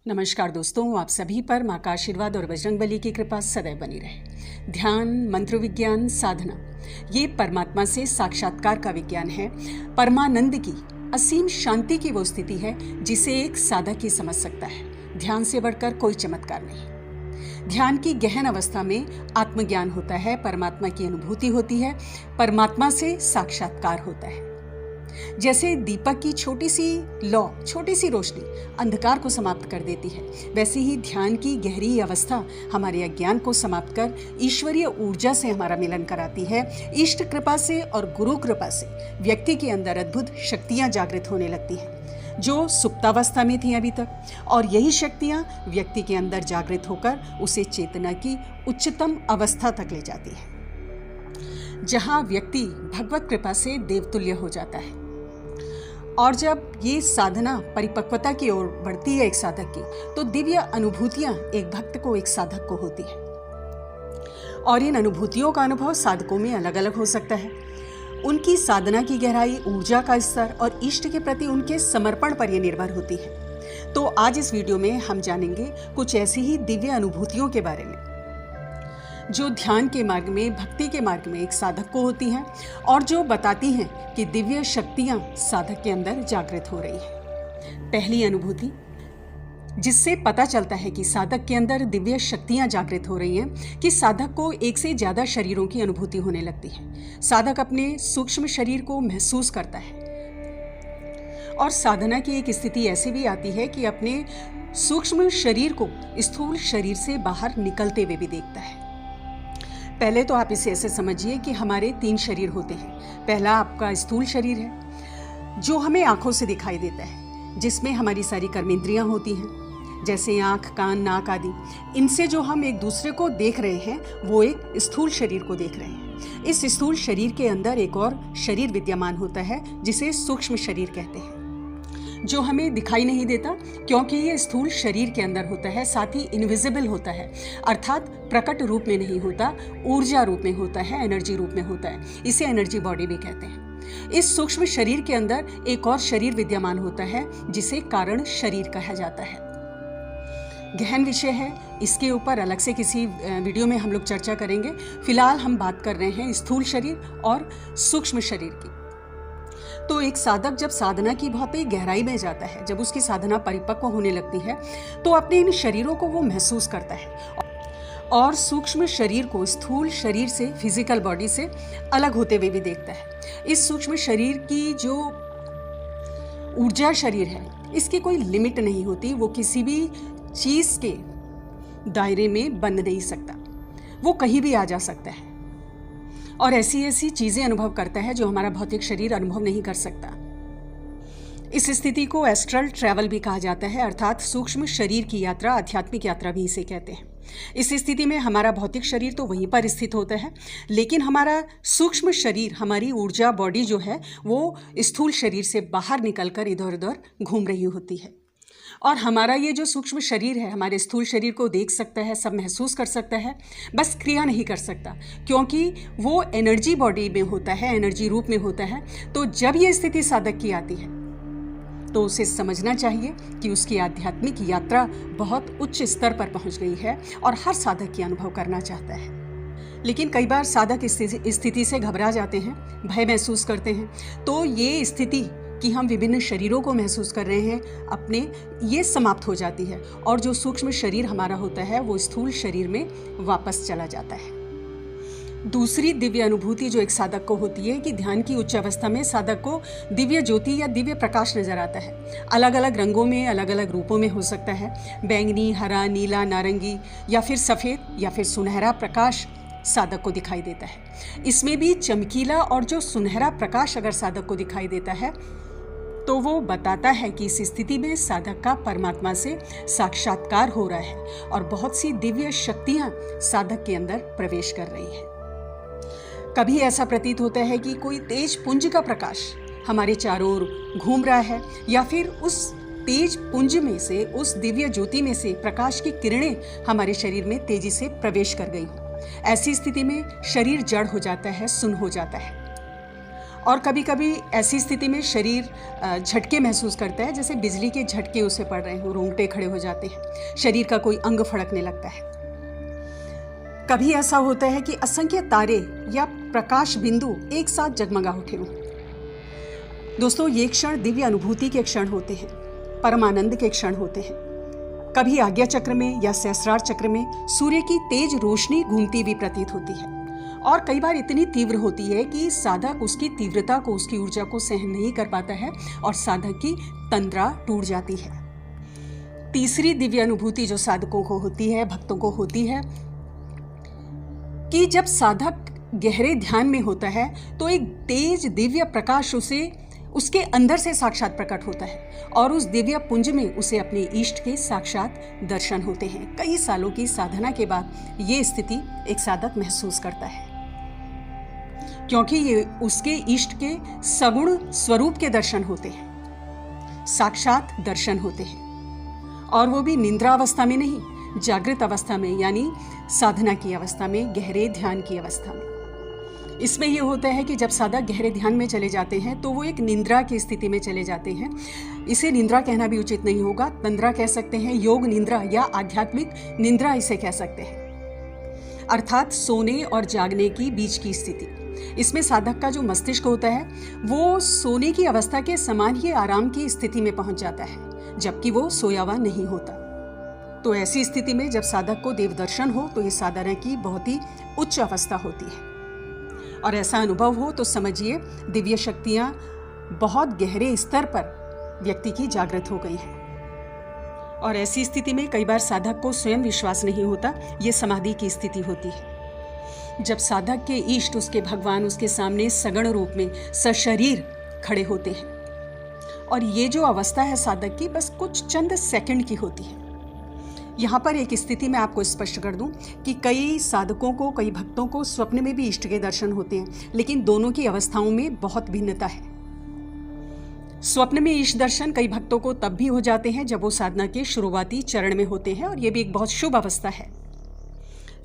नमस्कार दोस्तों, आप सभी पर माँ का आशीर्वाद और बजरंगबली की कृपा सदैव बनी रहे। ध्यान, मंत्र विज्ञान, साधना ये परमात्मा से साक्षात्कार का विज्ञान है। परमानंद की असीम शांति की वो स्थिति है जिसे एक साधक ही समझ सकता है। ध्यान से बढ़कर कोई चमत्कार नहीं। ध्यान की गहन अवस्था में आत्मज्ञान होता है, परमात्मा की अनुभूति होती है, परमात्मा से साक्षात्कार होता है। जैसे दीपक की छोटी सी रोशनी अंधकार को समाप्त कर देती है, वैसे ही ध्यान की गहरी अवस्था हमारे अज्ञान को समाप्त कर ईश्वरीय ऊर्जा से हमारा मिलन कराती है। इष्ट कृपा से और गुरु कृपा से व्यक्ति के अंदर अद्भुत शक्तियां जागृत होने लगती हैं जो सुप्तावस्था में थी अभी तक, और यही शक्तियां व्यक्ति के अंदर जागृत होकर उसे चेतना की उच्चतम अवस्था तक ले जाती है, जहां व्यक्ति भगवत कृपा से देवतुल्य हो जाता है। और जब ये साधना परिपक्वता की ओर बढ़ती है एक साधक की, तो दिव्य अनुभूतियां एक भक्त को, एक साधक को होती है। और इन अनुभूतियों का अनुभव साधकों में अलग अलग हो सकता है। उनकी साधना की गहराई, ऊर्जा का स्तर और इष्ट के प्रति उनके समर्पण पर यह निर्भर होती है। तो आज इस वीडियो में हम जानेंगे कुछ ऐसी ही दिव्य अनुभूतियों के बारे में जो ध्यान के मार्ग में, भक्ति के मार्ग में एक साधक को होती हैं और जो बताती हैं कि दिव्य शक्तियां साधक के अंदर जागृत हो रही हैं। पहली अनुभूति जिससे पता चलता है कि साधक के अंदर दिव्य शक्तियां जागृत हो रही हैं कि साधक को एक से ज़्यादा शरीरों की अनुभूति होने लगती है। साधक अपने सूक्ष्म शरीर को महसूस करता है और साधना की एक स्थिति ऐसी भी आती है कि अपने सूक्ष्म शरीर को स्थूल शरीर से बाहर निकलते हुए भी देखता है। पहले तो आप इसे ऐसे समझिए कि हमारे 3 शरीर होते हैं। पहला आपका स्थूल शरीर है जो हमें आंखों से दिखाई देता है, जिसमें हमारी सारी कर्मेंद्रियां होती हैं, जैसे आंख, कान, नाक आदि। इनसे जो हम एक दूसरे को देख रहे हैं वो एक स्थूल शरीर को देख रहे हैं। इस स्थूल शरीर के अंदर एक और शरीर विद्यमान होता है जिसे सूक्ष्म शरीर कहते हैं, जो हमें दिखाई नहीं देता क्योंकि ये स्थूल शरीर के अंदर होता है, साथ ही इनविजिबल होता है, अर्थात प्रकट रूप में नहीं होता, ऊर्जा रूप में होता है, एनर्जी रूप में होता है। इसे एनर्जी बॉडी भी कहते हैं। इस सूक्ष्म शरीर के अंदर एक और शरीर विद्यमान होता है जिसे कारण शरीर कहा जाता है। गहन विषय है, इसके ऊपर अलग से किसी वीडियो में हम लोग चर्चा करेंगे। फिलहाल हम बात कर रहे हैं स्थूल शरीर और सूक्ष्म शरीर की। तो एक साधक जब साधना की बहुत ही गहराई में जाता है, जब उसकी साधना परिपक्व होने लगती है, तो अपने इन शरीरों को वो महसूस करता है और सूक्ष्म शरीर को स्थूल शरीर से, फिजिकल बॉडी से अलग होते हुए भी देखता है। इस सूक्ष्म शरीर की जो ऊर्जा शरीर है, इसकी कोई लिमिट नहीं होती, वो किसी भी चीज़ के दायरे में बंध नहीं सकता, वो कहीं भी आ जा सकता है और ऐसी ऐसी चीज़ें अनुभव करता है जो हमारा भौतिक शरीर अनुभव नहीं कर सकता। इस स्थिति को एस्ट्रल ट्रैवल भी कहा जाता है, अर्थात सूक्ष्म शरीर की यात्रा, आध्यात्मिक यात्रा भी इसे कहते हैं। इस स्थिति में हमारा भौतिक शरीर तो वहीं पर स्थित होता है, लेकिन हमारा सूक्ष्म शरीर, हमारी ऊर्जा बॉडी जो है, वो स्थूल शरीर से बाहर निकलकर इधर उधर घूम रही होती है। और हमारा ये जो सूक्ष्म शरीर है, हमारे स्थूल शरीर को देख सकता है, सब महसूस कर सकता है, बस क्रिया नहीं कर सकता क्योंकि वो एनर्जी बॉडी में होता है, एनर्जी रूप में होता है। तो जब ये स्थिति साधक की आती है तो उसे समझना चाहिए कि उसकी आध्यात्मिक यात्रा बहुत उच्च स्तर पर पहुंच गई है और हर साधक की अनुभव करना चाहता है। लेकिन कई बार साधक इस स्थिति से घबरा जाते हैं, भय महसूस करते हैं। तो ये स्थिति कि हम विभिन्न शरीरों को महसूस कर रहे हैं अपने, ये समाप्त हो जाती है और जो सूक्ष्म शरीर हमारा होता है वो स्थूल शरीर में वापस चला जाता है। दूसरी दिव्य अनुभूति जो एक साधक को होती है कि ध्यान की उच्च अवस्था में साधक को दिव्य ज्योति या दिव्य प्रकाश नजर आता है। अलग अलग रंगों में, अलग अलग रूपों में हो सकता है। बैंगनी, हरा, नीला, नारंगी या फिर सफ़ेद या फिर सुनहरा प्रकाश साधक को दिखाई देता है। इसमें भी चमकीला और जो सुनहरा प्रकाश अगर साधक को दिखाई देता है तो वो बताता है कि इस स्थिति में साधक का परमात्मा से साक्षात्कार हो रहा है और बहुत सी दिव्य शक्तियां साधक के अंदर प्रवेश कर रही हैं। कभी ऐसा प्रतीत होता है कि कोई तेज पुंज का प्रकाश हमारे चारों ओर घूम रहा है या फिर उस तेज पुंज में से, उस दिव्य ज्योति में से प्रकाश की किरणें हमारे शरीर में तेजी से प्रवेश कर गई। ऐसी स्थिति में शरीर जड़ हो जाता है, सुन्न हो जाता है और कभी कभी ऐसी स्थिति में शरीर झटके महसूस करता है, जैसे बिजली के झटके उसे पड़ रहे हों, रोंगटे खड़े हो जाते हैं, शरीर का कोई अंग फड़कने लगता है। कभी ऐसा होता है कि असंख्य तारे या प्रकाश बिंदु एक साथ जगमगा उठे हों। दोस्तों, ये क्षण दिव्य अनुभूति के क्षण होते हैं, परमानंद के क्षण होते हैं। कभी आज्ञा चक्र में या सहस्रार चक्र में सूर्य की तेज रोशनी घूमती हुई प्रतीत होती है, और कई बार इतनी तीव्र होती है कि साधक उसकी तीव्रता को, उसकी ऊर्जा को सहन नहीं कर पाता है और साधक की तंद्रा टूट जाती है। तीसरी दिव्य अनुभूति जो साधकों को होती है, भक्तों को होती है, कि जब साधक गहरे ध्यान में होता है तो एक तेज दिव्य प्रकाश उसके अंदर से साक्षात प्रकट होता है और उस दिव्य पुंज में उसे अपने इष्ट के साक्षात दर्शन होते हैं। कई सालों की साधना के बाद ये स्थिति एक साधक महसूस करता है, क्योंकि ये उसके इष्ट के सगुण स्वरूप के दर्शन होते हैं, साक्षात दर्शन होते हैं, और वो भी निद्रा अवस्था में नहीं, जागृत अवस्था में, यानी साधना की अवस्था में, गहरे ध्यान की अवस्था में। इसमें यह होता है कि जब साधक गहरे ध्यान में चले जाते हैं तो वो एक निंद्रा की स्थिति में चले जाते हैं। इसे निंद्रा कहना भी उचित नहीं होगा, तंद्रा कह सकते हैं, योग निंद्रा या आध्यात्मिक निंद्रा इसे कह सकते हैं, अर्थात सोने और जागने की बीच की स्थिति। इसमें साधक का जो मस्तिष्क होता है वो सोने की अवस्था के समान ही आराम की स्थिति में पहुंच जाता है, जबकि वो सोया हुआ नहीं होता। तो ऐसी स्थिति में जब साधक को देव दर्शन हो तो ये साधना की बहुत ही उच्च अवस्था होती है, और ऐसा अनुभव हो तो समझिए दिव्य शक्तियां बहुत गहरे स्तर पर व्यक्ति की जागृत हो गई है। और ऐसी स्थिति में कई बार साधक को स्वयं विश्वास नहीं होता, ये समाधि की स्थिति होती है, जब साधक के इष्ट, उसके भगवान उसके सामने सगुण रूप में सशरीर खड़े होते हैं। और ये जो अवस्था है साधक की, बस कुछ चंद सेकंड की होती है। यहाँ पर एक स्थिति मैं आपको स्पष्ट कर दूं कि कई साधकों को, कई भक्तों को स्वप्न में भी इष्ट के दर्शन होते हैं, लेकिन दोनों की अवस्थाओं में बहुत भिन्नता है। स्वप्न में इष्ट दर्शन कई भक्तों को तब भी हो जाते हैं जब वो साधना के शुरुआती चरण में होते हैं, और ये भी एक बहुत शुभ अवस्था है।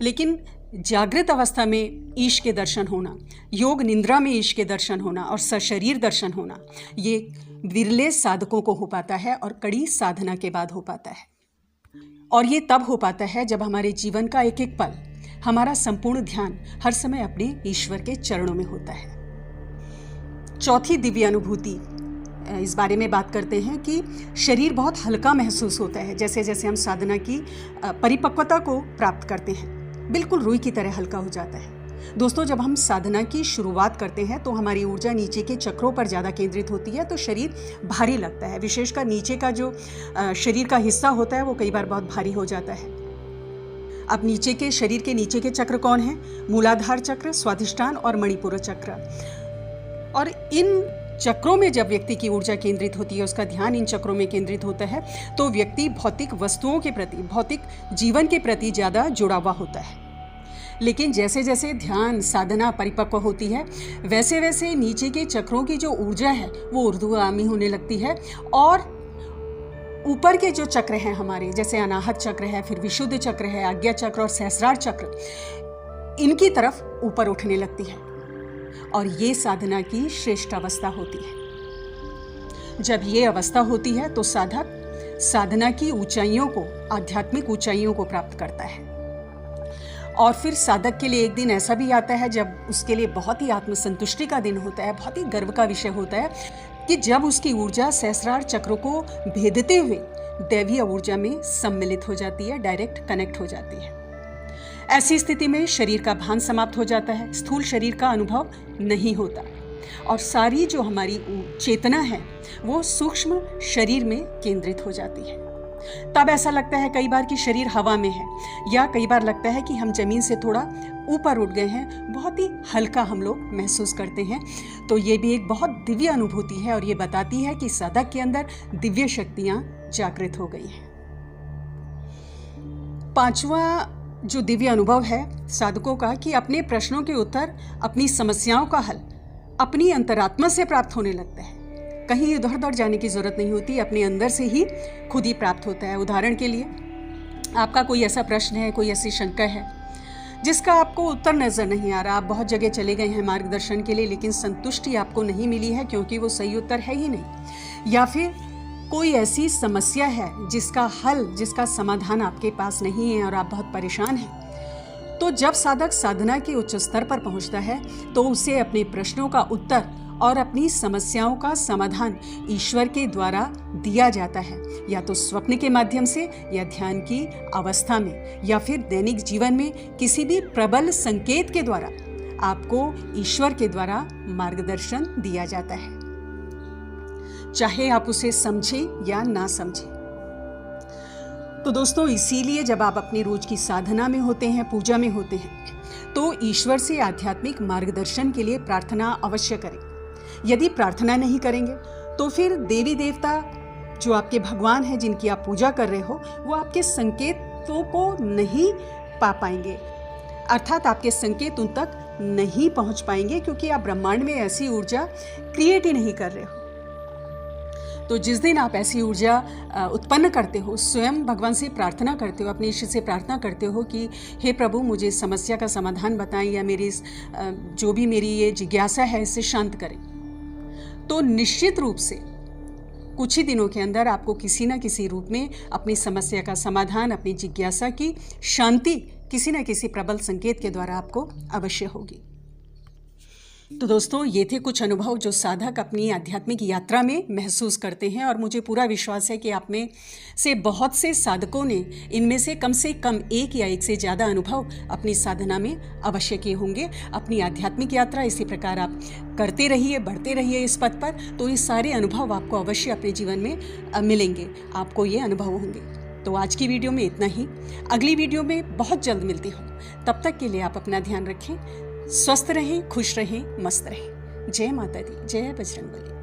लेकिन जागृत अवस्था में ईश के दर्शन होना, योग निंद्रा में ईश के दर्शन होना और सशरीर दर्शन होना, ये विरले साधकों को हो पाता है और कड़ी साधना के बाद हो पाता है। और ये तब हो पाता है जब हमारे जीवन का एक एक पल, हमारा संपूर्ण ध्यान हर समय अपने ईश्वर के चरणों में होता है। चौथी दिव्य अनुभूति, इस बारे में बात करते हैं कि शरीर बहुत हल्का महसूस होता है। जैसे जैसे हम साधना की परिपक्वता को प्राप्त करते हैं, बिल्कुल रुई की तरह हल्का हो जाता है। दोस्तों, जब हम साधना की शुरुआत करते हैं तो हमारी ऊर्जा नीचे के चक्रों पर ज़्यादा केंद्रित होती है, तो शरीर भारी लगता है। विशेषकर नीचे का जो शरीर का हिस्सा होता है वो कई बार बहुत भारी हो जाता है। अब नीचे के शरीर के नीचे के चक्र कौन है? मूलाधार चक्र, स्वाधिष्ठान और मणिपुर चक्र। और इन चक्रों में जब व्यक्ति की ऊर्जा केंद्रित होती है, उसका ध्यान इन चक्रों में केंद्रित होता है, तो व्यक्ति भौतिक वस्तुओं के प्रति, भौतिक जीवन के प्रति ज़्यादा जुड़ा हुआ होता है। लेकिन जैसे जैसे ध्यान साधना परिपक्व होती है, वैसे वैसे नीचे के चक्रों की जो ऊर्जा है वो ऊर्ध्वगामी होने लगती है, और ऊपर के जो चक्र हैं हमारे, जैसे अनाहत चक्र है, फिर विशुद्ध चक्र है, आज्ञा चक्र और सहस्रार चक्र, इनकी तरफ ऊपर उठने लगती है। और ये साधना की श्रेष्ठ अवस्था होती है। जब ये अवस्था होती है तो साधक साधना की ऊंचाइयों को, आध्यात्मिक ऊंचाइयों को प्राप्त करता है। और फिर साधक के लिए एक दिन ऐसा भी आता है जब उसके लिए बहुत ही आत्मसंतुष्टि का दिन होता है, बहुत ही गर्व का विषय होता है, कि जब उसकी ऊर्जा सहस्रार चक्रों को भेदते हुए दैवीय ऊर्जा में सम्मिलित हो जाती है, डायरेक्ट कनेक्ट हो जाती है। ऐसी स्थिति में शरीर का भान समाप्त हो जाता है, स्थूल शरीर का अनुभव नहीं होता, और सारी जो हमारी चेतना है वो सूक्ष्म शरीर में केंद्रित हो जाती है। तब ऐसा लगता है कई बार कि शरीर हवा में है, या कई बार लगता है कि हम जमीन से थोड़ा ऊपर उठ गए हैं, बहुत ही हल्का हम लोग महसूस करते हैं। तो ये भी एक बहुत दिव्य अनुभूति है, और ये बताती है कि साधक के अंदर दिव्य शक्तियां जागृत हो गई हैं। पांचवा जो दिव्य अनुभव है साधकों का, कि अपने प्रश्नों के उत्तर, अपनी समस्याओं का हल अपनी अंतरात्मा से प्राप्त होने लगता है। कहीं इधर उधर जाने की जरूरत नहीं होती, अपने अंदर से ही खुद ही प्राप्त होता है। उदाहरण के लिए, आपका कोई ऐसा प्रश्न है, कोई ऐसी शंका है जिसका आपको उत्तर नज़र नहीं आ रहा। आप बहुत जगह चले गए हैं मार्गदर्शन के लिए, लेकिन संतुष्टि आपको नहीं मिली है क्योंकि वो सही उत्तर है ही नहीं। या फिर कोई ऐसी समस्या है जिसका हल, जिसका समाधान आपके पास नहीं है और आप बहुत परेशान हैं। तो जब साधक साधना के उच्च स्तर पर पहुंचता है तो उसे अपने प्रश्नों का उत्तर और अपनी समस्याओं का समाधान ईश्वर के द्वारा दिया जाता है, या तो स्वप्न के माध्यम से, या ध्यान की अवस्था में, या फिर दैनिक जीवन में किसी भी प्रबल संकेत के द्वारा आपको ईश्वर के द्वारा मार्गदर्शन दिया जाता है, चाहे आप उसे समझें या ना समझें। तो दोस्तों, इसीलिए जब आप अपनी रोज की साधना में होते हैं, पूजा में होते हैं, तो ईश्वर से आध्यात्मिक मार्गदर्शन के लिए प्रार्थना अवश्य करें। यदि प्रार्थना नहीं करेंगे तो फिर देवी देवता जो आपके भगवान हैं, जिनकी आप पूजा कर रहे हो, वो आपके संकेतों को नहीं पा पाएंगे, अर्थात आपके संकेत उन तक नहीं पहुंच पाएंगे, क्योंकि आप ब्रह्मांड में ऐसी ऊर्जा क्रिएट ही नहीं कर रहे हो। तो जिस दिन आप ऐसी ऊर्जा उत्पन्न करते हो, स्वयं भगवान से प्रार्थना करते हो, अपने ईश्वर से प्रार्थना करते हो कि हे प्रभु, मुझे समस्या का समाधान बताएं, या मेरी जो भी मेरी ये जिज्ञासा है इसे शांत करें, तो निश्चित रूप से कुछ ही दिनों के अंदर आपको किसी न किसी रूप में अपनी समस्या का समाधान, अपनी जिज्ञासा की शांति किसी न किसी प्रबल संकेत के द्वारा आपको अवश्य होगी। तो दोस्तों, ये थे कुछ अनुभव जो साधक अपनी आध्यात्मिक यात्रा में महसूस करते हैं, और मुझे पूरा विश्वास है कि आप में से बहुत से साधकों ने इनमें से कम एक या एक से ज़्यादा अनुभव अपनी साधना में अवश्य किए होंगे। अपनी आध्यात्मिक यात्रा इसी प्रकार आप करते रहिए, बढ़ते रहिए इस पथ पर, तो ये सारे अनुभव आपको अवश्य अपने जीवन में मिलेंगे, आपको ये अनुभव होंगे। तो आज की वीडियो में इतना ही। अगली वीडियो में बहुत जल्द मिलती हूँ। तब तक के लिए आप अपना ध्यान रखें, स्वस्थ रहें, खुश रहें, मस्त रहें। जय माता दी, जय बजरंगबली।